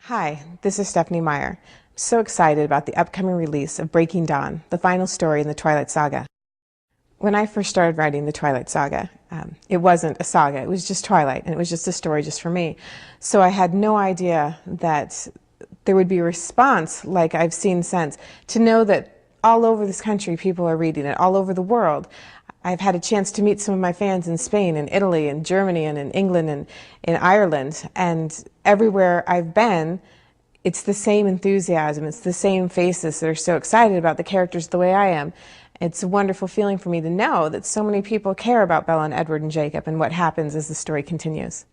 Hi, this is Stephenie Meyer. I'm so excited about the upcoming release of Breaking Dawn, the final story in the Twilight Saga. When I first started writing the Twilight Saga, it wasn't a saga, it was just Twilight, and it was just a story just for me. So I had no idea that there would be a response like I've seen since, to know that all over this country people are reading it, all over the world. I've had a chance to meet some of my fans in Spain and Italy and Germany and in England and in Ireland, and everywhere I've been, it's the same enthusiasm, it's the same faces that are so excited about the characters the way I am. It's a wonderful feeling for me to know that so many people care about Bella and Edward and Jacob and what happens as the story continues.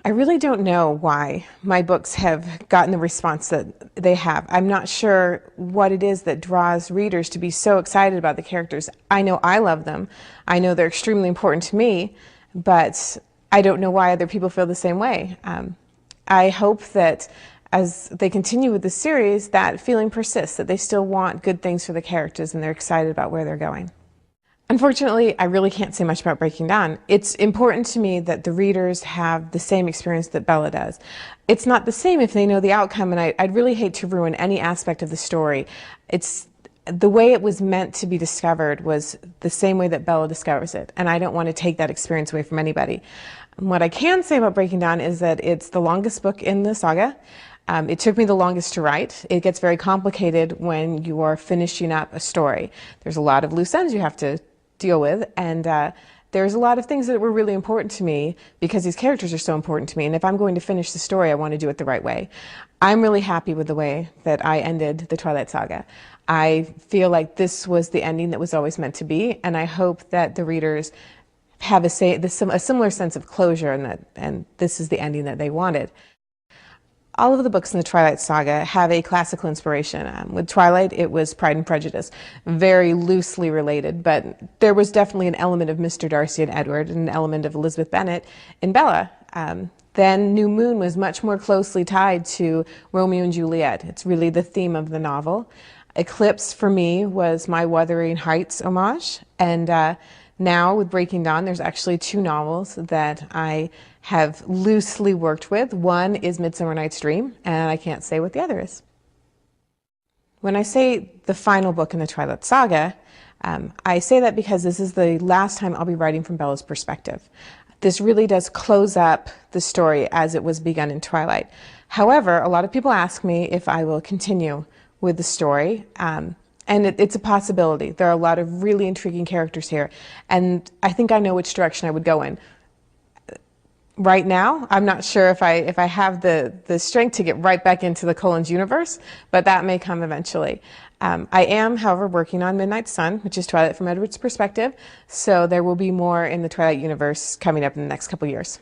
I really don't know why my books have gotten the response that they have. I'm not sure what it is that draws readers to be so excited about the characters. I know I love them. I know they're extremely important to me, but I don't know why other people feel the same way. I hope that as they continue with the series, that feeling persists, that they still want good things for the characters and they're excited about where they're going. Unfortunately, I really can't say much about Breaking Dawn. It's important to me that the readers have the same experience that Bella does. It's not the same if they know the outcome, and I'd really hate to ruin any aspect of the story. It's the way it was meant to be discovered was the same way that Bella discovers it, and I don't want to take that experience away from anybody. What I can say about Breaking Dawn is that it's the longest book in the saga. It took me the longest to write. It gets very complicated when you are finishing up a story. There's a lot of loose ends you have to deal with, and there's a lot of things that were really important to me because these characters are so important to me, and if I'm going to finish the story, I want to do it the right way. I'm really happy with the way that I ended the Twilight Saga. I feel like this was the ending that was always meant to be, and I hope that the readers have a similar sense of closure, and this is the ending that they wanted. All of the books in the Twilight Saga have a classical inspiration. With Twilight, it was Pride and Prejudice, very loosely related, but there was definitely an element of Mr. Darcy and Edward and an element of Elizabeth Bennet in Bella. Then New Moon was much more closely tied to Romeo and Juliet. It's really the theme of the novel. Eclipse, for me, was my Wuthering Heights homage, and now with Breaking Dawn, there's actually two novels that I have loosely worked with. One is Midsummer Night's Dream, and I can't say what the other is. When I say the final book in the Twilight Saga, I say that because this is the last time I'll be writing from Bella's perspective. This really does close up the story as it was begun in Twilight. However, a lot of people ask me if I will continue with the story, and it's a possibility. There are a lot of really intriguing characters here, and I think I know which direction I would go in. Right now, I'm not sure if I have the strength to get right back into the Collins universe, but that may come eventually. I am, however, working on Midnight Sun, which is Twilight from Edward's perspective, so there will be more in the Twilight universe coming up in the next couple years.